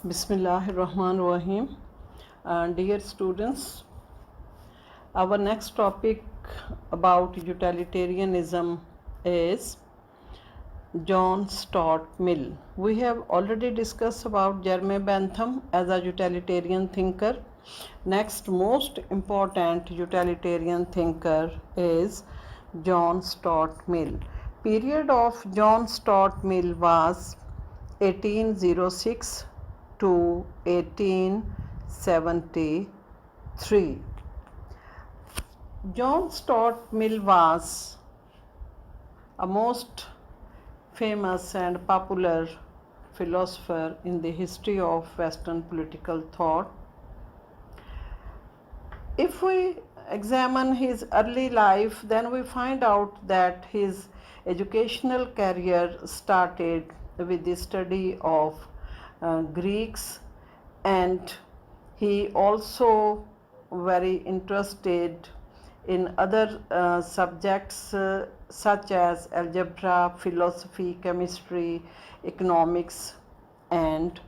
Bismillahirrahmanirrahim. Dear students, our next topic about utilitarianism is John Stuart Mill. We have already discussed about Jeremy Bentham as a utilitarian thinker. Next most important utilitarian thinker is John Stuart Mill. Period of John Stuart Mill was 1806 to 1873. John Stuart Mill was a most famous and popular philosopher in the history of Western political thought. If we examine his early life, then we find out that his educational career started with the study of Greeks, and he also very interested in other subjects such as algebra, philosophy, chemistry, economics, and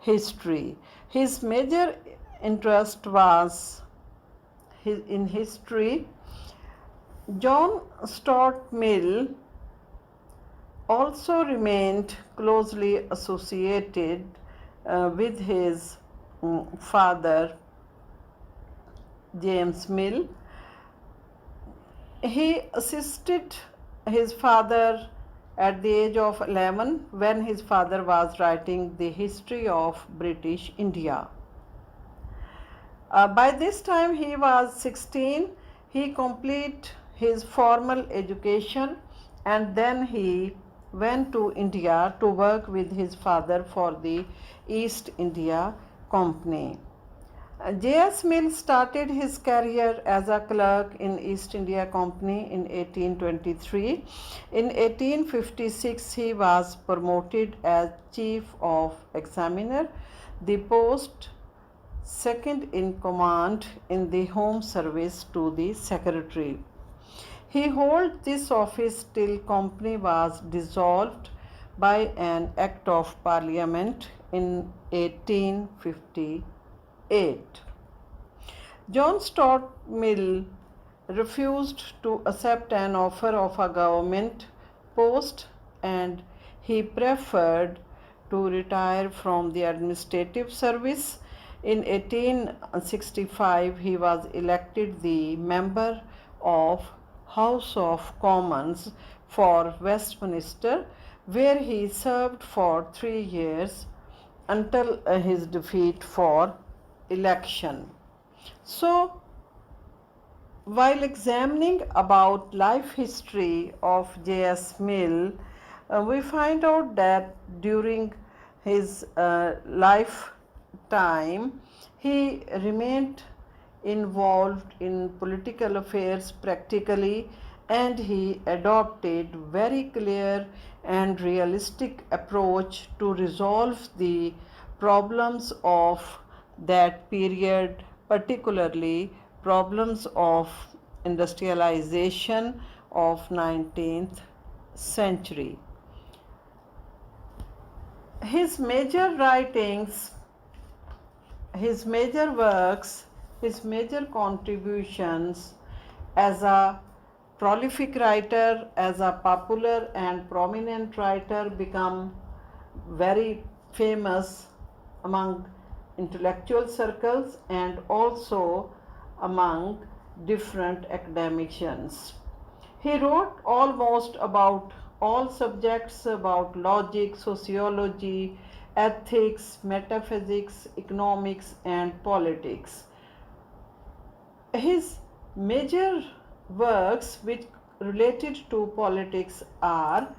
history. His major interest was in history. John Stuart Mill also remained closely associated with his father, James Mill. He assisted his father at the age of 11 when his father was writing the history of British India. By this time he was 16. He completed his formal education and then he went to India to work with his father for the East India Company. J.S. Mill started his career as a clerk in East India Company in 1823. In 1856, he was promoted as Chief of Examiner, the post second in command in the Home Service to the Secretary. He held this office till company was dissolved by an Act of Parliament in 1858. John Stuart Mill refused to accept an offer of a government post and he preferred to retire from the administrative service. In 1865, he was elected the member of House of Commons for Westminster, where he served for 3 years until his defeat for election. So, while examining about life history of J.S. Mill, we find out that during his lifetime, he remained involved in political affairs practically, and he adopted very clear and realistic approach to resolve the problems of that period, particularly problems of industrialization of 19th century. His major writings, his major works, his major contributions as a prolific writer, as a popular and prominent writer, become very famous among intellectual circles and also among different academicians. He wrote almost about all subjects, about logic, sociology, ethics, metaphysics, economics, and politics. His major works which related to politics are: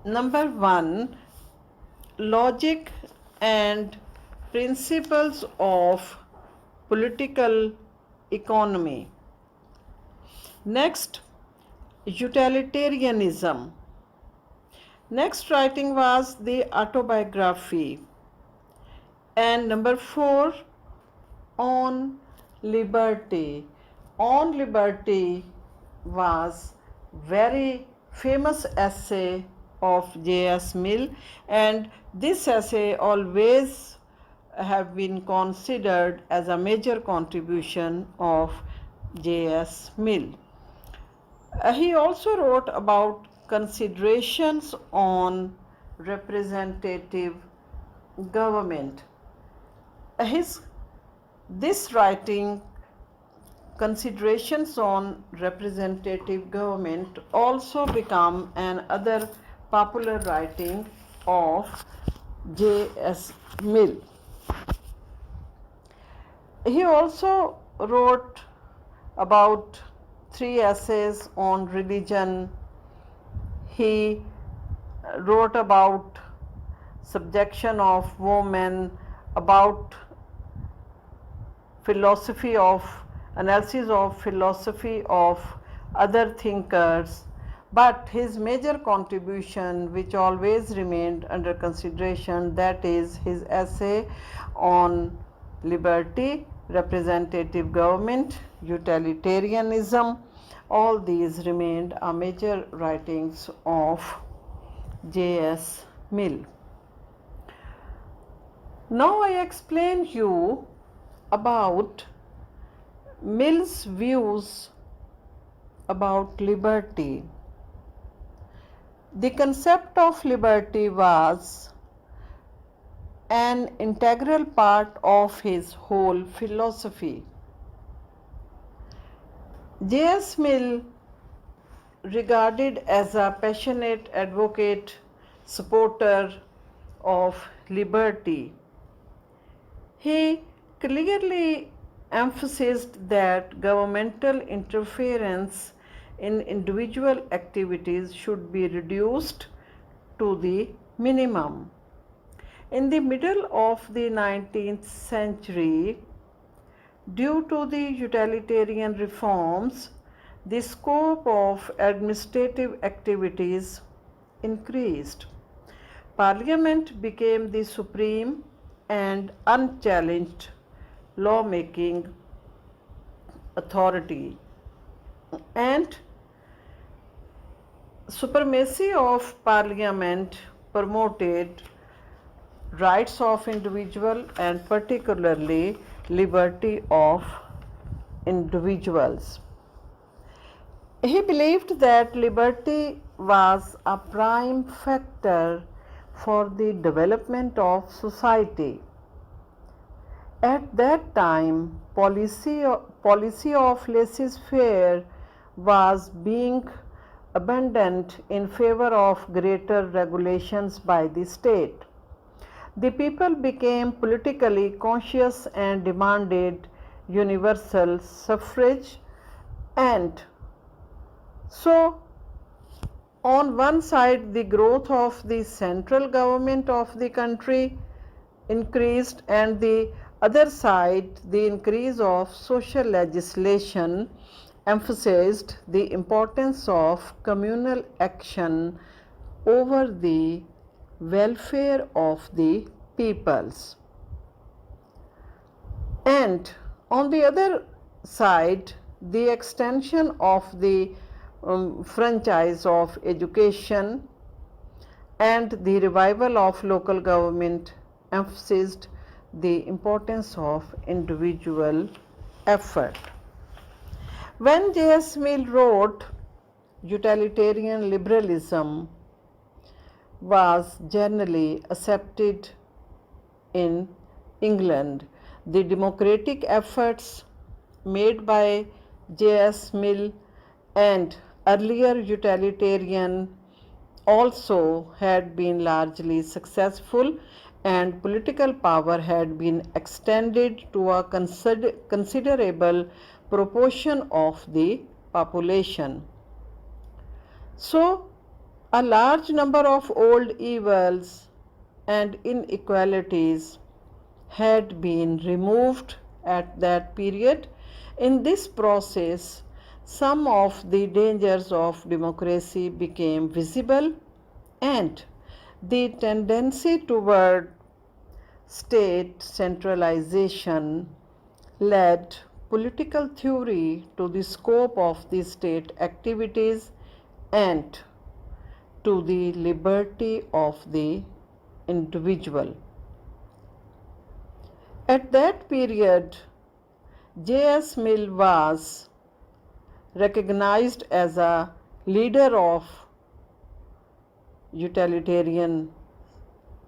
number 1, Logic and Principles of Political Economy. Next, Utilitarianism. Next writing was the autobiography. And number 4, On Liberty. On Liberty was very famous essay of J.S. Mill, and this essay always have been considered as a major contribution of J.S. Mill. He also wrote about considerations on representative government. This writing, Considerations on Representative Government, also become another popular writing of J.S. Mill. He also wrote about 3 essays on religion. He wrote about subjection of women, about analysis of philosophy of other thinkers, but his major contribution, which always remained under consideration, that is his essay on liberty, representative government, utilitarianism. All these remained a major writings of J.S. Mill. Now I explain you about Mill's views about liberty. The concept of liberty was an integral part of his whole philosophy. J.S. Mill, regarded as a passionate advocate, supporter of liberty, he clearly emphasized that governmental interference in individual activities should be reduced to the minimum. In the middle of the 19th century, due to the utilitarian reforms, the scope of administrative activities increased. Parliament became the supreme and unchallenged lawmaking authority, and supremacy of Parliament promoted rights of individual and particularly liberty of individuals. He believed that liberty was a prime factor for the development of society. At that time, policy of laissez-faire was being abandoned in favor of greater regulations by the state. The people became politically conscious and demanded universal suffrage, and so on one side the growth of the central government of the country increased, and the other side the increase of social legislation emphasized the importance of communal action over the welfare of the peoples. And on the other side, the extension of the franchise of education and the revival of local government emphasized the importance of individual effort. When J.S. Mill wrote, utilitarian liberalism was generally accepted in England. The democratic efforts made by J.S. Mill and earlier utilitarian also had been largely successful, and political power had been extended to a considerable proportion of the population. So, a large number of old evils and inequalities had been removed at that period. In this process, some of the dangers of democracy became visible, and the tendency toward state centralization led political theory to the scope of the state activities and to the liberty of the individual. At that period, J.S. Mill was recognized as a leader of utilitarian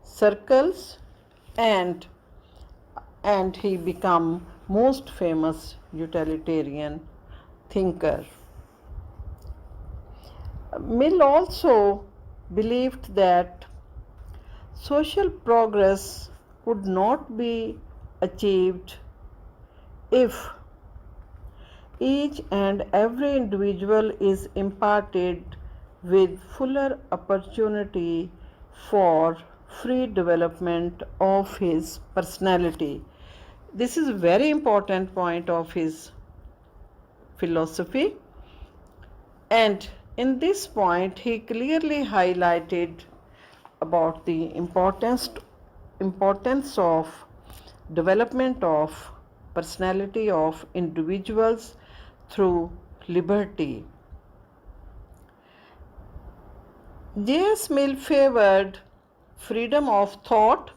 circles, and he became most famous utilitarian thinker. Mill also believed that social progress could not be achieved if each and every individual is imparted with fuller opportunity for free development of his personality. This is a very important point of his philosophy, and in this point he clearly highlighted about the importance of development of personality of individuals through liberty. J.S. Mill favored freedom of thought,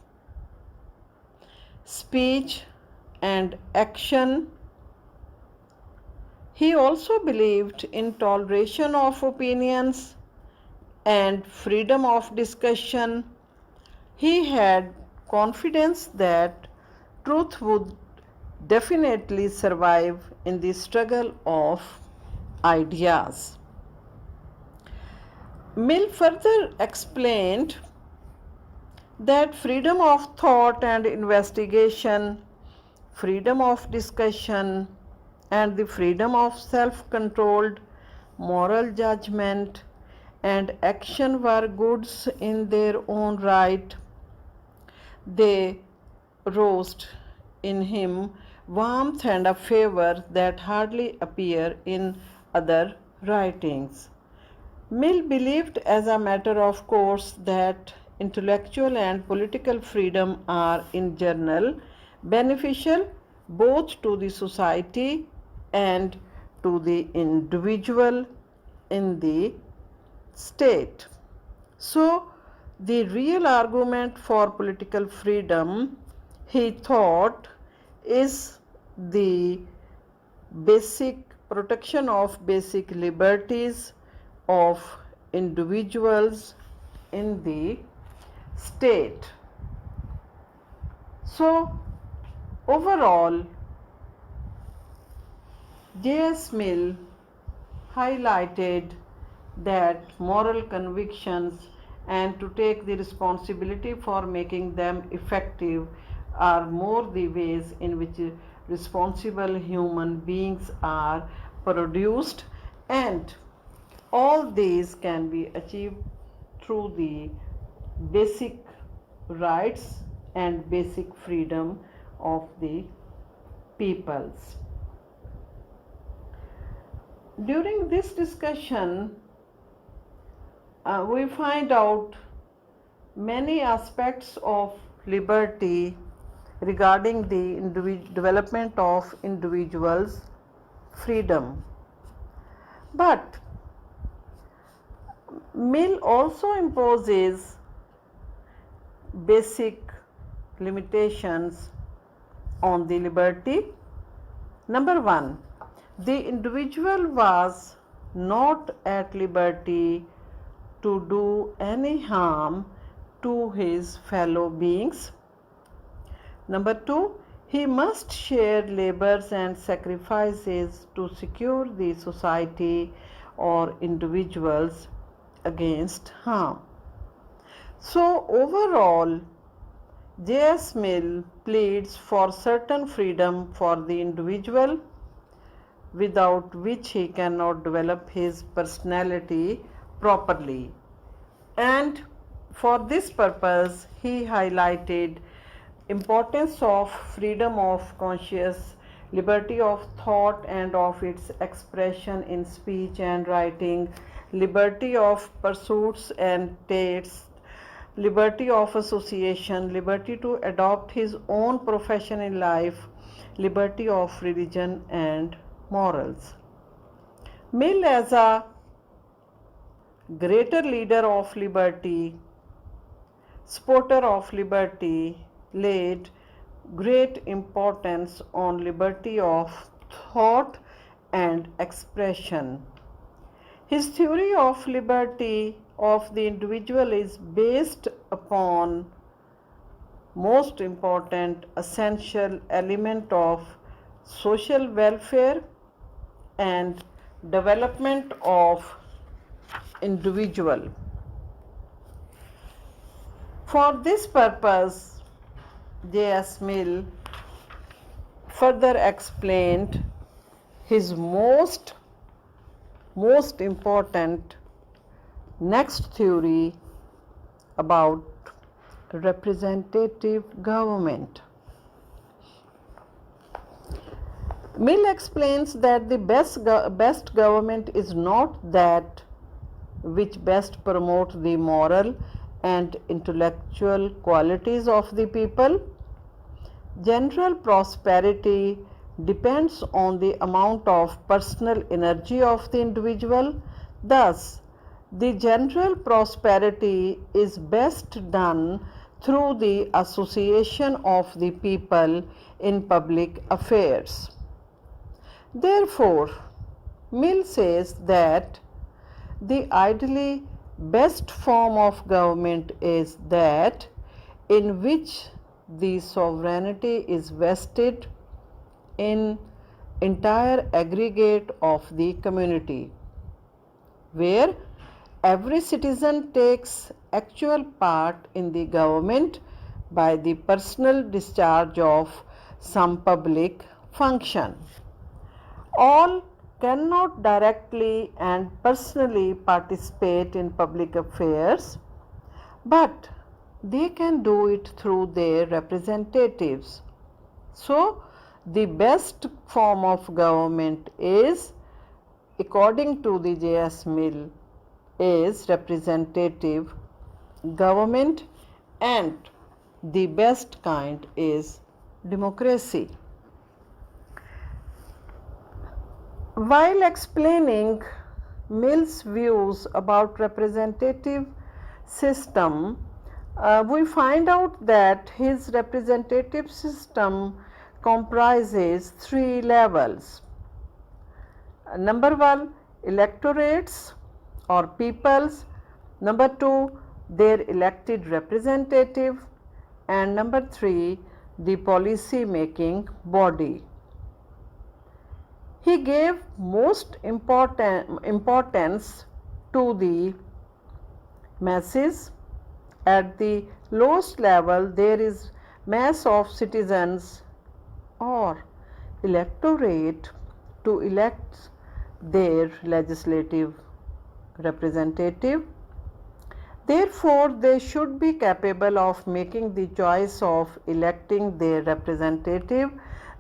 speech, and action. He also believed in toleration of opinions and freedom of discussion. He had confidence that truth would definitely survive in the struggle of ideas. Mill further explained that freedom of thought and investigation, freedom of discussion, and the freedom of self-controlled moral judgment and action were goods in their own right. They roused in him warmth and a favor that hardly appear in other writings. Mill believed as a matter of course that intellectual and political freedom are in general beneficial both to the society and to the individual in the state. So, the real argument for political freedom, he thought, is the basic protection of basic liberties of individuals in the state. So, overall, J.S. Mill highlighted that moral convictions and to take the responsibility for making them effective are more the ways in which responsible human beings are produced, and all these can be achieved through the basic rights and basic freedom of the peoples. During this discussion, we find out many aspects of liberty regarding the development of individuals' freedom. But Mill also imposes basic limitations on the liberty. Number one, the individual was not at liberty to do any harm to his fellow beings. Number two, he must share labors and sacrifices to secure the society or individuals against harm. So, overall, J.S. Mill pleads for certain freedom for the individual, without which he cannot develop his personality properly. And for this purpose, he highlighted importance of freedom of conscience, liberty of thought and of its expression in speech and writing, liberty of pursuits and tastes, liberty of association, liberty to adopt his own profession in life, liberty of religion and morals. Mill, as a greater leader of liberty, supporter of liberty, laid great importance on liberty of thought and expression. His theory of liberty of the individual is based upon most important essential element of social welfare and development of individual. For this purpose, J.S. Mill further explained his most important next theory about representative government. Mill explains that the best government is not that which best promotes the moral and intellectual qualities of the people. General prosperity depends on the amount of personal energy of the individual. Thus, the general prosperity is best done through the association of the people in public affairs. Therefore, Mill says that the ideally best form of government is that in which the sovereignty is vested in entire aggregate of the community, where every citizen takes actual part in the government by the personal discharge of some public function. All cannot directly and personally participate in public affairs, but they can do it through their representatives. So, the best form of government is, according to the J.S. Mill, is representative government, and the best kind is democracy. While explaining Mill's views about representative system, we find out that his representative system comprises three levels. Number one, electorates or peoples. Number two, their elected representative. And number three, the policy making body. He gave most importance to the masses. At the lowest level, there is mass of citizens or electorate to elect their legislative representative. Therefore, they should be capable of making the choice of electing their representative.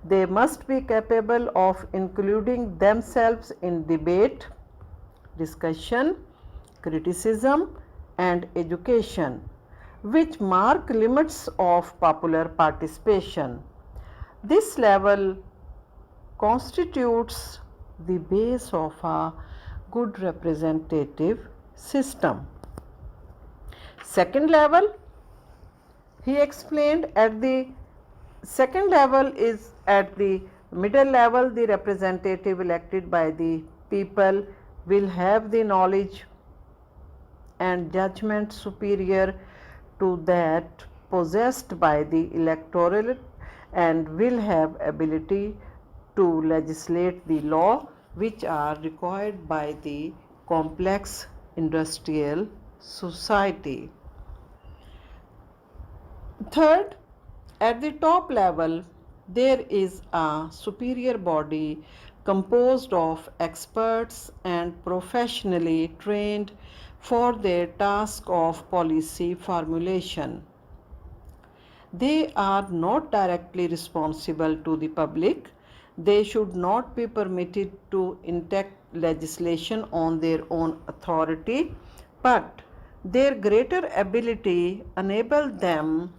They must be capable of including themselves in debate, discussion, criticism, and education, which mark limits of popular participation. This level constitutes the base of a good representative system. Second level, he explained, at the second level is at the middle level. The representative elected by the people will have the knowledge and judgment superior to that possessed by the electorate and will have ability to legislate the law which are required by the complex industrial society. Third, at the top level, there is a superior body composed of experts and professionally trained for their task of policy formulation. They are not directly responsible to the public. They should not be permitted to enact legislation on their own authority, but their greater ability enables them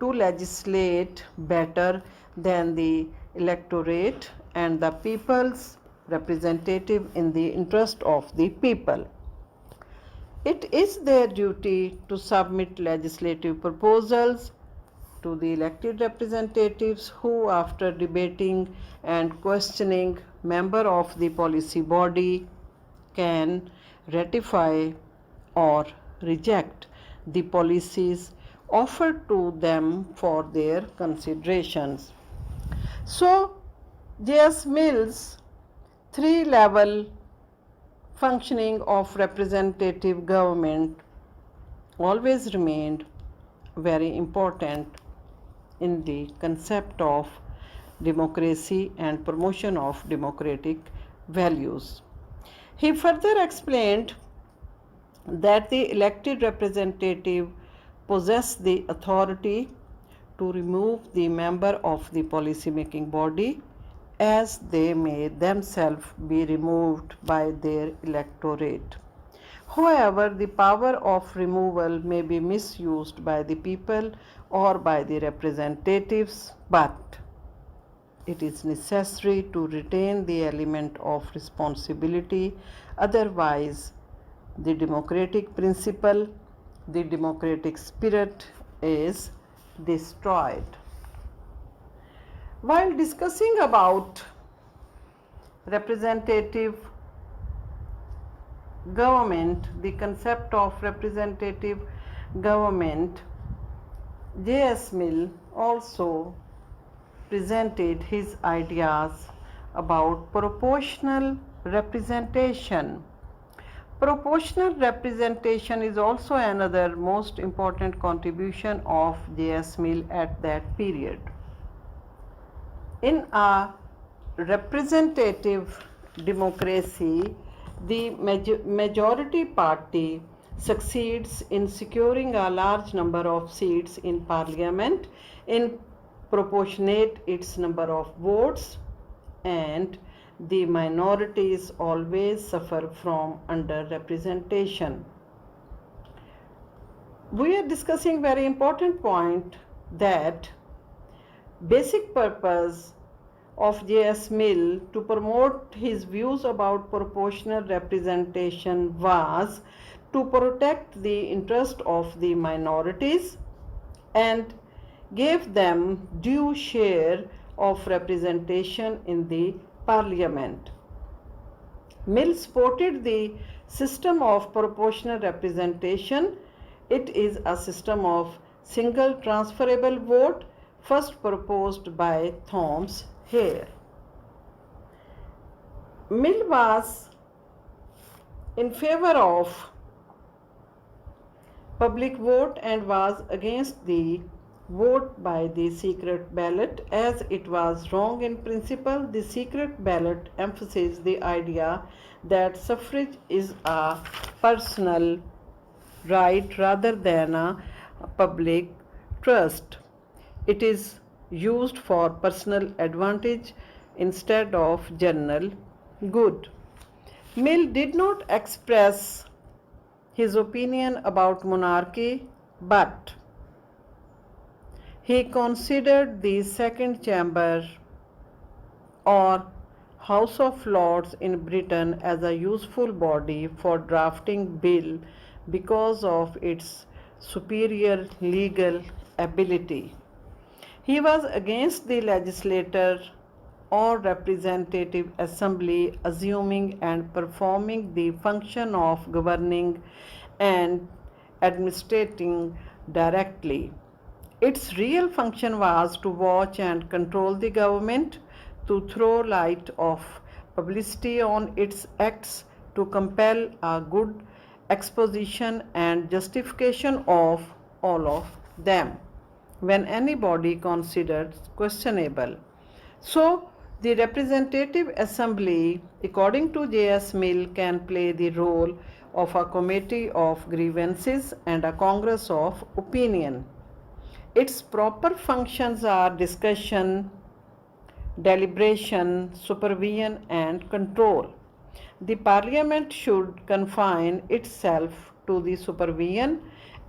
to legislate better than the electorate and the people's representative in the interest of the people. It is their duty to submit legislative proposals to the elected representatives who, after debating and questioning member of the policy body, can ratify or reject the policies offered to them for their considerations. So, J.S. Mill's three-level functioning of representative government always remained very important in the concept of democracy and promotion of democratic values. He further explained that the elected representative possess the authority to remove the member of the policy making body as they may themselves be removed by their electorate. However, the power of removal may be misused by the people or by the representatives, but it is necessary to retain the element of responsibility, otherwise, the democratic principle, the democratic spirit is destroyed. While discussing about representative government, the concept of representative government, J.S. Mill also presented his ideas about proportional representation. Proportional representation is also another most important contribution of J.S. Mill at that period. In a representative democracy, the majority party succeeds in securing a large number of seats in parliament in proportionate its number of votes, and the minorities always suffer from underrepresentation. We are discussing very important point that basic purpose of J.S. Mill to promote his views about proportional representation was to protect the interest of the minorities and gave them due share of representation in the parliament. Mill supported the system of proportional representation. It is a system of single transferable vote first proposed by Thomas Hare. Mill was in favor of public vote and was against the vote by the secret ballot as it was wrong in principle. The secret ballot emphasizes the idea that suffrage is a personal right rather than a public trust. It is used for personal advantage instead of general good. Mill did not express his opinion about monarchy, but he considered the second chamber or House of Lords in Britain as a useful body for drafting bill because of its superior legal ability. He was against the legislature or representative assembly assuming and performing the function of governing and administrating directly. Its real function was to watch and control the government, to throw light of publicity on its acts, to compel a good exposition and justification of all of them when any body considered questionable. So, the representative assembly, according to J.S. Mill, can play the role of a committee of grievances and a congress of opinion. Its proper functions are discussion, deliberation, supervision, and control. The parliament should confine itself to the supervision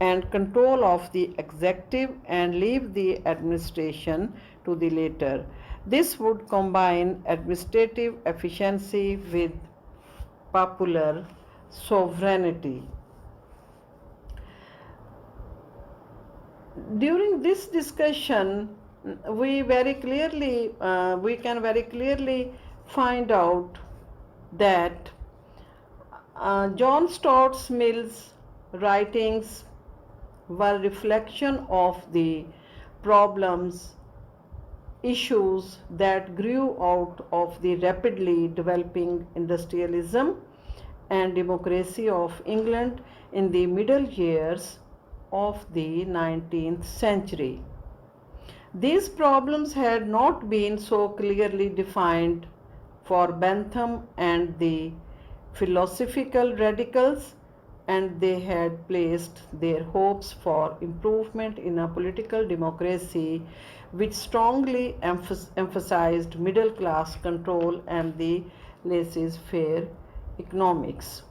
and control of the executive and leave the administration to the latter. This would combine administrative efficiency with popular sovereignty. During this discussion, we can very clearly find out that John Stuart Mill's writings were reflection of the problems, issues that grew out of the rapidly developing industrialism and democracy of England in the middle years of the 19th century. These problems had not been so clearly defined for Bentham and the philosophical radicals, and they had placed their hopes for improvement in a political democracy which strongly emphasized middle class control and the laissez-faire economics.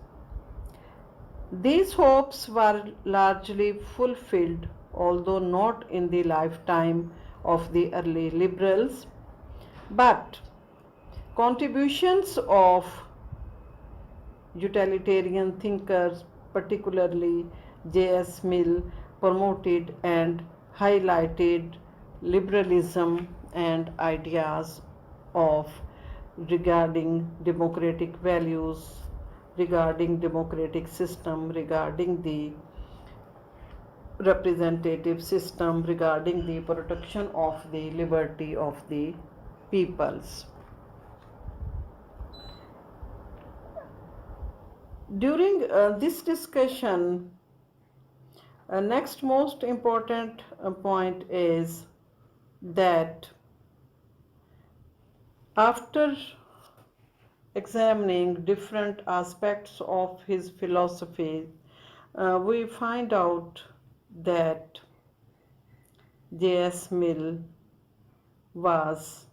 These hopes were largely fulfilled, although not in the lifetime of the early liberals, but contributions of utilitarian thinkers, particularly J.S. Mill, promoted and highlighted liberalism and ideas of regarding democratic values, regarding democratic system, regarding the representative system, regarding the protection of the liberty of the peoples. During this discussion, next most important point is that after examining different aspects of his philosophy, we find out that J.S. Mill was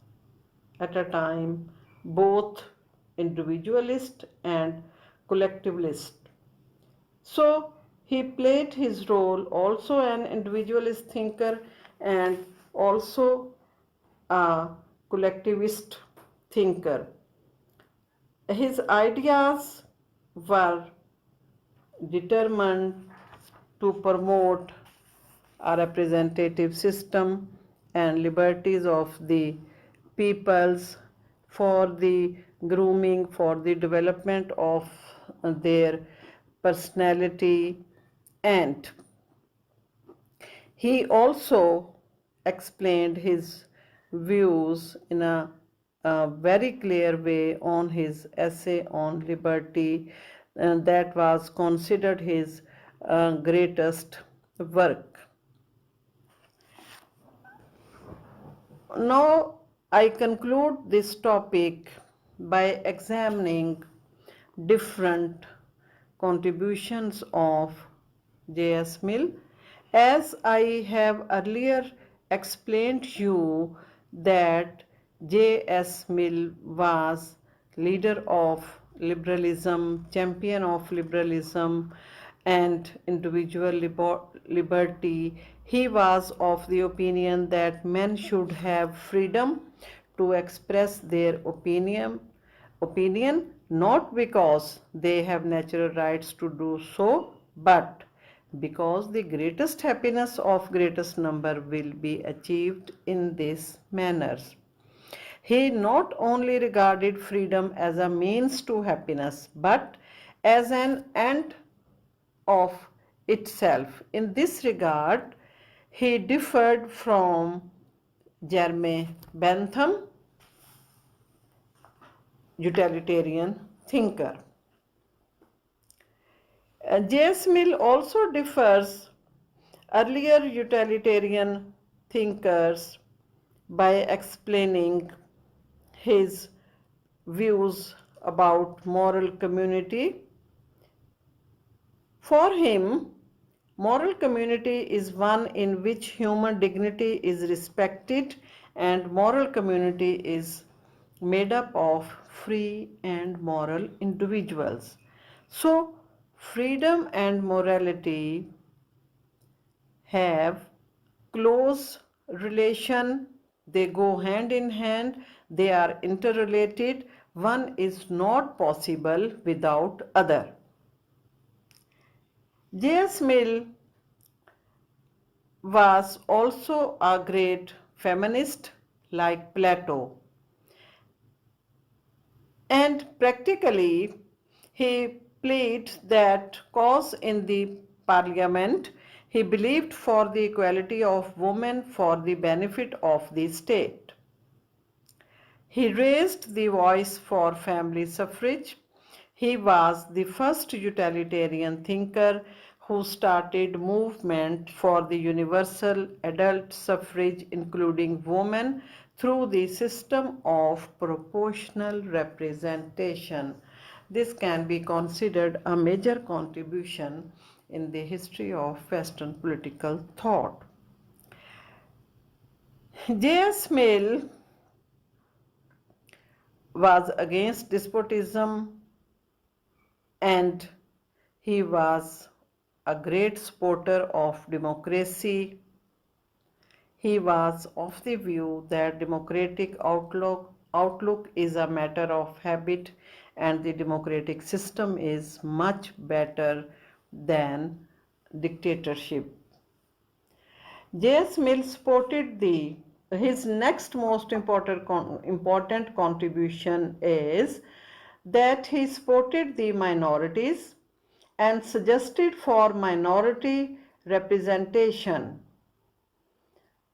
at a time both individualist and collectivist. So he played his role also an individualist thinker and also a collectivist thinker. His ideas were determined to promote a representative system and liberties of the peoples for the grooming, for the development of their personality, and he also explained his views in a very clear way on his essay on liberty, and that was considered his greatest work. Now I conclude this topic by examining different contributions of J.S. Mill. As I have earlier explained you that J.S. Mill was leader of liberalism, champion of liberalism and individual liberty. He was of the opinion that men should have freedom to express their opinion not because they have natural rights to do so, but because the greatest happiness of greatest number will be achieved in this manner. He not only regarded freedom as a means to happiness, but as an end of itself. In this regard, he differed from Jeremy Bentham, utilitarian thinker. J.S. Mill also differs earlier utilitarian thinkers by explaining his views about moral community. For him, moral community is one in which human dignity is respected, and moral community is made up of free and moral individuals. So, freedom and morality have close relation, they go hand in hand, they are interrelated, one is not possible without other. J.S. Mill was also a great feminist like Plato. And practically, he pleaded that cause in the parliament. He believed for the equality of women for the benefit of the state. He raised the voice for family suffrage. He was the first utilitarian thinker who started movement for the universal adult suffrage including women through the system of proportional representation. This can be considered a major contribution in the history of Western political thought. J.S. Mill was against despotism and he was a great supporter of democracy. He was of the view that democratic outlook is a matter of habit and the democratic system is much better than dictatorship. J.S. Mill supported his next most important contribution is that he supported the minorities and suggested for minority representation.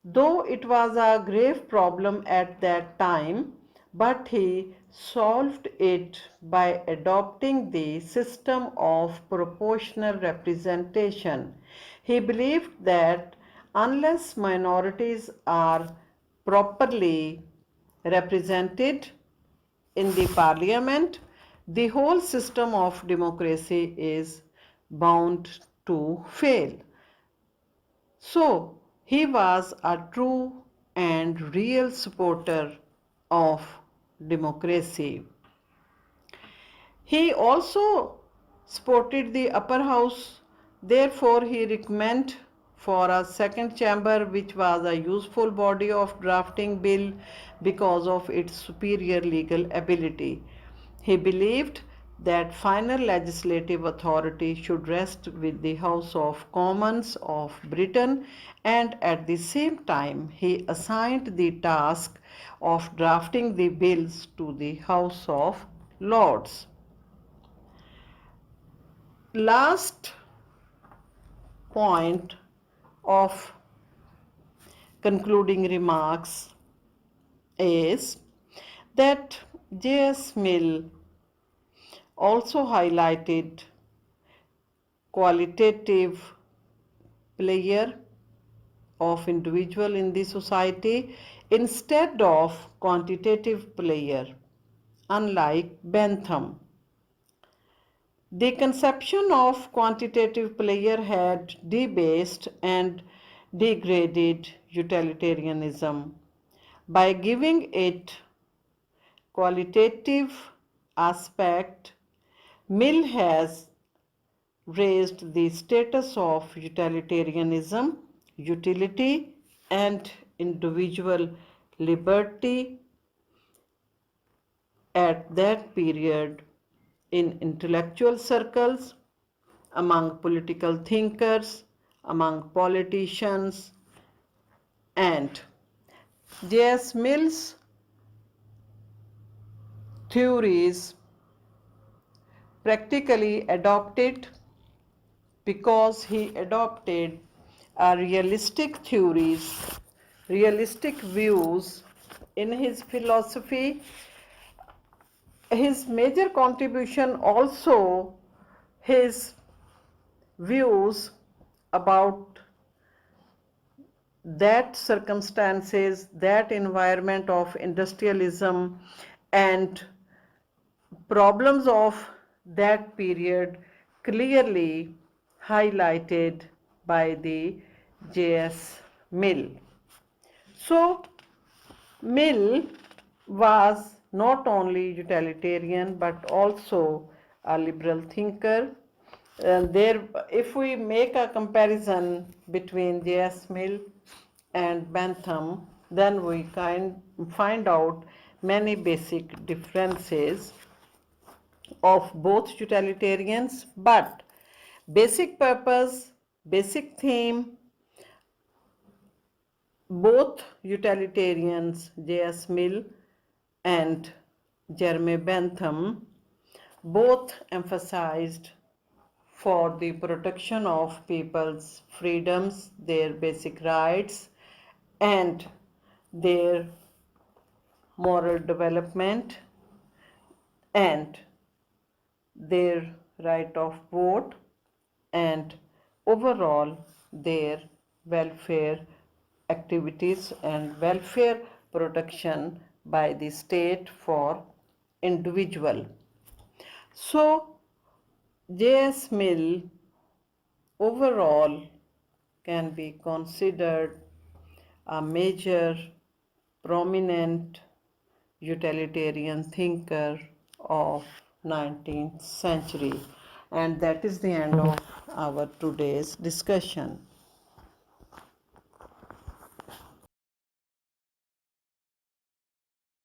Though it was a grave problem at that time, but he solved it by adopting the system of proportional representation. He believed that unless minorities are properly represented in the parliament, the whole system of democracy is bound to fail. So, he was a true and real supporter of democracy. He also supported the upper house, therefore he recommended for a second chamber which was a useful body of drafting bill because of its superior legal ability. He believed that final legislative authority should rest with the House of Commons of Britain, and at the same time he assigned the task of drafting the bills to the House of Lords. Last point of concluding remarks is that J.S. Mill also highlighted qualitative player of individual in the society instead of quantitative player, unlike Bentham. The conception of quantitative player had debased and degraded utilitarianism. By giving it qualitative aspect, Mill has raised the status of utilitarianism, utility, and individual liberty at that period in intellectual circles, among political thinkers, among politicians, and J.S. Mill's theories practically adopted because he adopted realistic theories, realistic views in his philosophy. His major contribution also his views about that circumstances, that environment of industrialism and problems of that period clearly highlighted by the J.S. Mill. So, Mill was not only utilitarian but also a liberal thinker. If we make a comparison between J.S. Mill and Bentham, then we can find out many basic differences of both utilitarians, but basic purpose, basic theme, Both utilitarians, J.S. Mill and Jeremy Bentham, both emphasized for the protection of people's freedoms, their basic rights, and their moral development and their right of vote and overall their welfare activities and welfare protection by the state for individual. So J.S. Mill overall can be considered a major prominent utilitarian thinker of 19th century, and that is the end of our today's discussion.